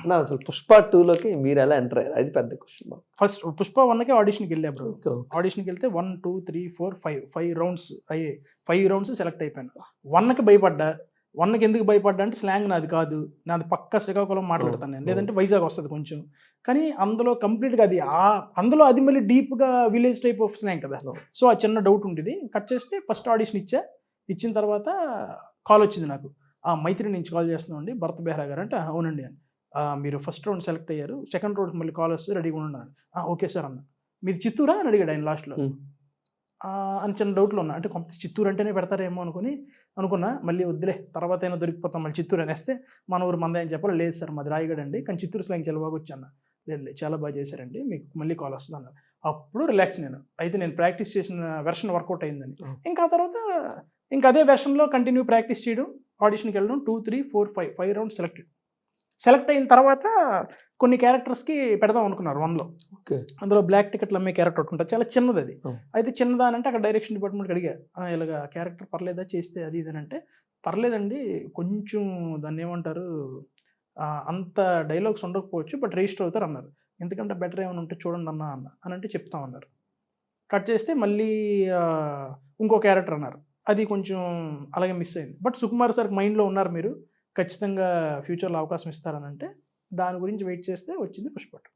నా అసలు పుష్ప 2లోకి మీరు ఎలా ఎంటర్ అయ్యారు? అది పెద్ద క్వశ్చన్. ఫస్ట్ పుష్ప 1కి ఆడిషన్కి వెళ్ళా బ్రో. ఆడిషన్కి వెళ్తే 1 2 3 4 5 రౌండ్స్ అయ్యాయి. 5 రౌండ్స్ సెలెక్ట్ అయిపోయాను. 1కి భయపడ్డా. 1కి ఎందుకు భయపడ్డా అంటే స్లాంగ్ నాది కాదు, నాది పక్క శ్రీకాకుళం మాట్లాడతాను నేను, లేదంటే వైజాగ్ వస్తుంది కొంచెం. కానీ అందులో కంప్లీట్గా అది అందులో అది మళ్ళీ డీప్గా విలేజ్ టైప్ ఆఫ్ స్లాంగ్ కదా. సో ఆ చిన్న డౌట్ ఉండేది. కట్ చేస్తే ఫస్ట్ ఆడిషన్ ఇచ్చిన తర్వాత కాల్ వచ్చింది నాకు. మైత్రి నుంచి కాల్ చేస్తున్నామండి, భరత్ బెహ్రా గారు అంటే అవునండి అని. మీరు ఫస్ట్ రౌండ్ సెలెక్ట్ అయ్యారు, సెకండ్ రౌండ్ మళ్ళీ కాల్ వస్తే రెడీగా ఉన్నాను. ఓకే సార్ అన్న. మీది చిత్తూరా అని అడిగాడు ఆయన లాస్ట్లో. అని చిన్న డౌట్లో ఉన్నా. అంటే కొంత చిత్తూరు అంటేనే పెడతారేమో అనుకున్నా. మళ్ళీ వద్దులే, తర్వాత అయినా దొరికిపోతాం, మళ్ళీ చిత్తూరు అనేస్తే మన ఊరు మందే అని చెప్పాలి. లేదు సార్ మాది రాయగడ అండి, కానీ చిత్తూరు స్లాంగ్ చాలా బాగా వచ్చాను. లేదు చాలా బాగా చేశారండి, మీకు మళ్ళీ కాల్ వస్తుంది అన్నారు. అప్పుడు రిలాక్స్ నేను. అయితే నేను ప్రాక్టీస్ చేసిన వెర్షన్ వర్కౌట్ అయిందని. ఇంకా ఆ తర్వాత ఇంకా అదే వెర్షన్లో కంటిన్యూ ప్రాక్టీస్ చేయడం, ఆడిషన్కి వెళ్ళడం. 2 3 4 5 రౌండ్స్ సెలెక్ట్ అయిన తర్వాత కొన్ని క్యారెక్టర్స్కి పెడదాం అనుకున్నారు 1లో. అందులో బ్లాక్ టికెట్లు అమ్మే క్యారెక్టర్ ఒకటి ఉంటుంది, చాలా చిన్నది అది. అయితే చిన్నదా అని అంటే అక్కడ డైరెక్షన్ డిపార్ట్మెంట్కి అడిగా, ఇలాగ క్యారెక్టర్ పర్లేదా చేస్తే అది ఇది అని అంటే, పర్లేదండి కొంచెం దాన్ని ఏమంటారు, అంత డైలాగ్స్ ఉండకపోవచ్చు బట్ రిజిస్టర్ అవుతారు అన్నారు. ఎందుకంటే బెటర్ ఏమైనా ఉంటే చూడండి అన్న అని అంటే చెప్తామన్నారు. కట్ చేస్తే మళ్ళీ ఇంకో క్యారెక్టర్ అన్నారు, అది కొంచెం అలాగే మిస్ అయింది. బట్ సుకుమార్ సార్ మైండ్లో ఉన్నారు మీరు, ఖచ్చితంగా ఫ్యూచర్లో అవకాశం ఇస్తారని అంటే దాని గురించి వెయిట్ చేస్తే వచ్చింది పుష్ప 2.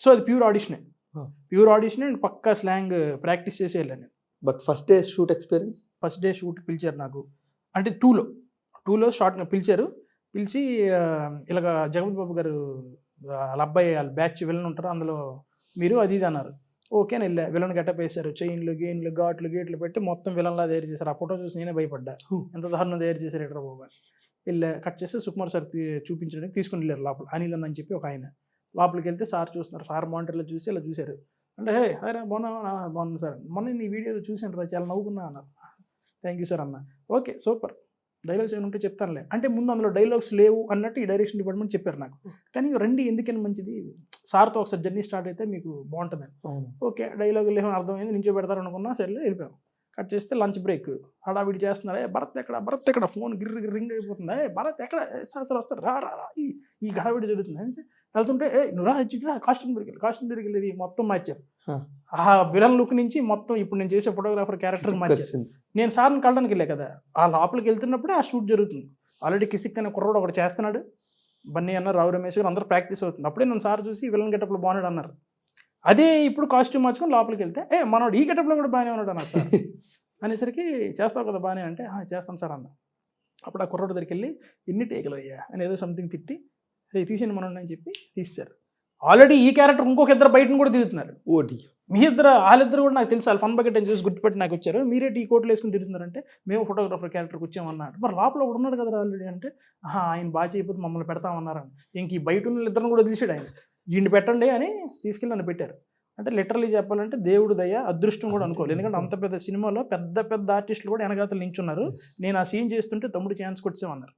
సో అది ప్యూర్ ఆడిషనే అండ్ పక్కా స్లాంగ్ ప్రాక్టీస్ చేసి వెళ్ళాను నేను. But first day shoot experience? First day shoot పిలిచారు నాకు, అంటే 2లో షార్ట్ పిలిచి ఇలాగ జగపతి బాబు గారు వాళ్ళ అబ్బాయి వాళ్ళ బ్యాచ్ విలన్ ఉంటారు అందులో మీరు అది ఇది అన్నారు. ఓకే అని వెళ్ళా. విలన్ గెటప్ వేశారు, చైన్లు గేన్లు గేట్లు పెట్టి మొత్తం విలన్లా తయారు చేశారు. ఆ ఫోటో చూసి నేనే భయపడ్డా, ఎంత దారుణం తయారు చేశారు ఎట్రా బాబు అని. వెళ్ళా. కట్ చేస్తే సుకుమార్ సార్ చూపించడానికి తీసుకుని వెళ్ళారు లోపల. అనిల్ అని చెప్పి ఒక ఆయన. లోపలికి వెళ్తే సార్ చూస్తున్నారు. సార్ మానిటర్లో చూసి ఇలా చూశారు. అంటే అరే బాగున్నా సార్, మొన్న నీ వీడియో చూసాను రా, చాలా నవ్వుకున్నా అన్నారు. థ్యాంక్ యూ సార్ అన్న. ఓకే సూపర్, డైలాగ్స్ ఏమైనా ఉంటే చెప్తానులే అంటే, ముందు అందులో డైలాగ్స్ లేవు అన్నట్టు ఈ డైరెక్షన్ డిపార్ట్మెంట్ చెప్పారు నాకు. కానీ రండి ఎందుకని మంచిది, సార్తో ఒకసారి జర్నీ స్టార్ట్ అయితే మీకు బాగుంటుంది. ఓకే డైలాగ్ లేవని అర్థమైంది, నుంచో పెడతారు అనుకున్నా, సరే వెళ్ళిపోయాం. కట్ చేస్తే లంచ్ బ్రేక్ హడావిడి చేస్తున్నారే, భరత్ ఎక్కడ ఫోన్ రింగ్ అయిపోతుంది, భరత్ ఎక్కడ సార్ వస్తారు రా ఈ హడావిడి జరుగుతుంది అంటే వెళ్తుంటే నువ్వు రా కాస్ట్యూమ్ దగ్గరికి వెళ్ళి మొత్తం మార్చారు. ఆ విలన్ లుక్ నుంచి మొత్తం ఇప్పుడు నేను చేసే ఫోటోగ్రాఫర్ క్యారెక్టర్ మార్చారు. నేను సార్ని కలడానికి వెళ్ళా కదా, ఆ లోపలికి వెళ్తున్నప్పుడే ఆ షూట్ జరుగుతుంది. ఆల్రెడీ కిసిక్ అనే కుర్రోడు ఒకటి చేస్తున్నాడు, బన్నీ అన్న, రావు రమేష్ గారు అందరూ ప్రాక్టీస్ అవుతుంది. అప్పుడే నేను సార్ చూసి విలన్ గెటప్లో బాగున్నాడు అన్నారు. అదే ఇప్పుడు కాస్ట్యూమ్ మార్చుకొని లోపలికి వెళ్తే మనోడు ఈ గెటప్లో కూడా బాగానే ఉన్నాడు అన్నారు సార్. అనేసరికి చేస్తావు కదా బాగానే అంటే చేస్తాను సార్ అన్న. అప్పుడు ఆ కుర్రోడు దగ్గరికి వెళ్ళి ఎన్ని టేకులు అయ్యా అని ఏదో సంథింగ్ తిట్టి తీసేయండి మనోడు అని చెప్పి తీశారు. ఆల్రెడీ ఈ క్యారెక్టర్ ఇంకొక ఇద్దరు బయటను కూడా తిరుగుతున్నారు. మీ వాళ్ళిద్దరు కూడా నాకు తెలుసు, వాళ్ళ ఫన్ బకెట్ అని చూసి గుర్తుపెట్టి నాకు వచ్చారు. మీరే టీ కోట్లు వేసుకుని తిరుగుతున్నారంటే మేము ఫోటోగ్రాఫర్ క్యారెక్టర్కి వచ్చామన్నాడు. మరి లోపల ఒకడు ఉన్నాడు కదా ఆల్రెడీ అంటే ఆయన బాగా చేయకపోతే మమ్మల్ని పెడతామన్నారని. ఇంక ఈ బయట ఉన్న ఇద్దరిని కూడా తీసాడు ఆయన. ఈయన పెట్టండి అని తీసుకెళ్ళి నన్ను పెట్టారు. అంటే లిటరలీ చెప్పాలంటే దేవుడు దయ, అదృష్టం కూడా అనుకోవాలి. ఎందుకంటే అంత పెద్ద సినిమాలో పెద్ద ఆర్టిస్టులు కూడా వెనకాతలు నించున్నారు. నేను ఆ సీన్ చేస్తుంటే తమ్ముడు ఛాన్స్ కొట్టామన్నారు.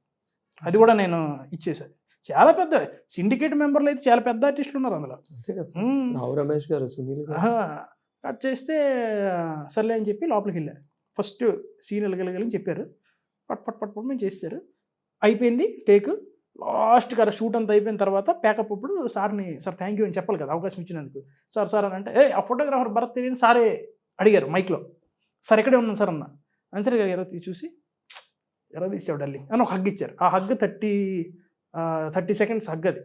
అది కూడా నేను ఇచ్చేసాను. చాలా పెద్ద సిండికేట్ మెంబర్లు అయితే చాలా పెద్ద ఆర్టిస్టులు ఉన్నారు అందులో. రావు రమేష్ గారు, సునీల్. కట్ చేస్తే సర్లే అని చెప్పి లోపలికి వెళ్ళారు. ఫస్ట్ సీన్ వెళ్ళగలని చెప్పారు. పట్ మేము చేశారు. అయిపోయింది టేక్. లాస్ట్ గారు షూట్ అంతా అయిపోయిన తర్వాత ప్యాకప్ అప్పుడు సార్ని, సార్ థ్యాంక్ యూ అని చెప్పాలి కదా అవకాశం ఇచ్చినందుకు. సార్ అని అంటే ఆ ఫోటోగ్రాఫర్ భరత్ తెలియని సారే అడిగారు మైక్లో. సార్ ఎక్కడే ఉన్నాను సార్ అన్న. అని సరే చూసి ఎర్ర తీసావు డార్లింగ్ అని ఒక హగ్ ఇచ్చారు. ఆ హగ్ 30 సెకండ్స్ హగ్, అది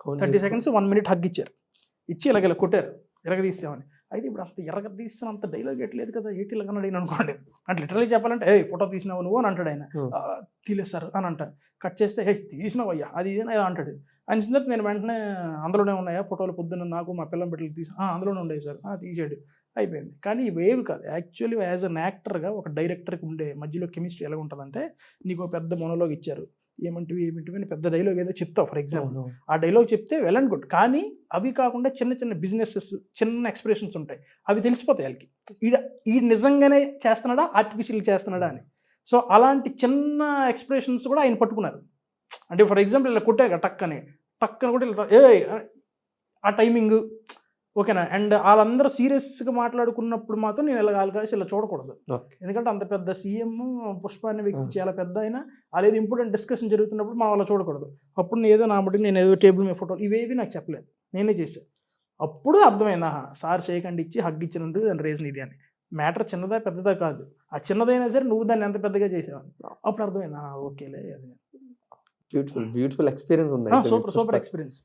30 సెకండ్స్ 1 మినిట్ హగ్ ఇచ్చారు. ఇచ్చి ఇలాగ కొట్టారు ఎరగ తీసామని. అయితే ఇప్పుడు అంత ఎరగ తీసిన అంత డైలాగ్ ఎట్లేదు కదా, ఏంటి ఇలాగ అన్నాడు ఆయన అనుకోండి. అంటే లిటరలీ చెప్పాలంటే ఫోటో తీసినావు నువ్వు అని అంటాడు ఆయన. తీలేదు సార్ అని అంటాడు. కట్ చేస్తే తీసినావు అయ్యా అది ఇదేనా అంటాడు. ఆయన సందర్భం నేను వెంటనే అందులోనే ఉన్నాయా ఫోటోలు, పొద్దున్న నాకు మా పిల్లం బిడ్డలు తీసి అందులోనే ఉన్నాయి సార్ తీసాడు. అయిపోయింది. కానీ ఇవేవి కాదు, యాక్చువల్లీ యాజ్ అన్ యాక్టర్గా ఒక డైరెక్టర్కి ఉండే మధ్యలో కెమిస్ట్రీ ఎలా ఉంటుందంటే, నీకు పెద్ద మొనోలాగ్ ఇచ్చారు, ఏమంటివి అని పెద్ద డైలాగ్ ఏదో చెప్తావు ఫర్ ఎగ్జాంపుల్, ఆ డైలాగ్ చెప్తే వెల్ అండ్ గుడ్. కానీ అవి కాకుండా చిన్న బిజినెసెస్, చిన్న ఎక్స్ప్రెషన్స్ ఉంటాయి, అవి తెలిసిపోతాయి వాళ్ళకి. ఈ నిజంగానే చేస్తున్నాడా ఆర్టిఫిషియల్ చేస్తున్నాడా అని. సో అలాంటి చిన్న ఎక్స్ప్రెషన్స్ కూడా ఆయన పట్టుకున్నారు. అంటే ఫర్ ఎగ్జాంపుల్ ఇలా కొట్టారు టక్కని కూడా ఆ టైమింగ్ ఓకేనా. అండ్ వాళ్ళందరూ సీరియస్గా మాట్లాడుకున్నప్పుడు మాత్రం నేను ఇలా కాసి ఇలా చూడకూడదు. ఓకే. ఎందుకంటే అంత పెద్ద సీఎం పుష్ప అనే వ్యక్తి చాలా పెద్ద అయినా అదేదో ఇంపార్టెంట్ డిస్కషన్ జరుగుతున్నప్పుడు మనం అలా చూడకూడదు. అప్పుడు ఏదో నా బట్టి నేను ఏదో టేబుల్ మీద ఫోటోలు ఇవేవి నాకు చెప్పలేదు, నేనే చేశాను. అప్పుడు అర్థమైంది, ఆహా సార్ షేక్ ఇచ్చి హగ్ ఇచ్చినందుకు దాని రీజన్ ఇది అని. మ్యాటర్ చిన్నదా పెద్దదా కాదు, ఆ చిన్నదైనా సరే నువ్వు దాన్ని ఎంత పెద్దగా చేసావని. అప్పుడు అర్థమైంది, ఓకేలే. బ్యూటిఫుల్ ఎక్స్పీరియన్స్ ఉంది సూపర్ ఎక్స్పీరియన్స్.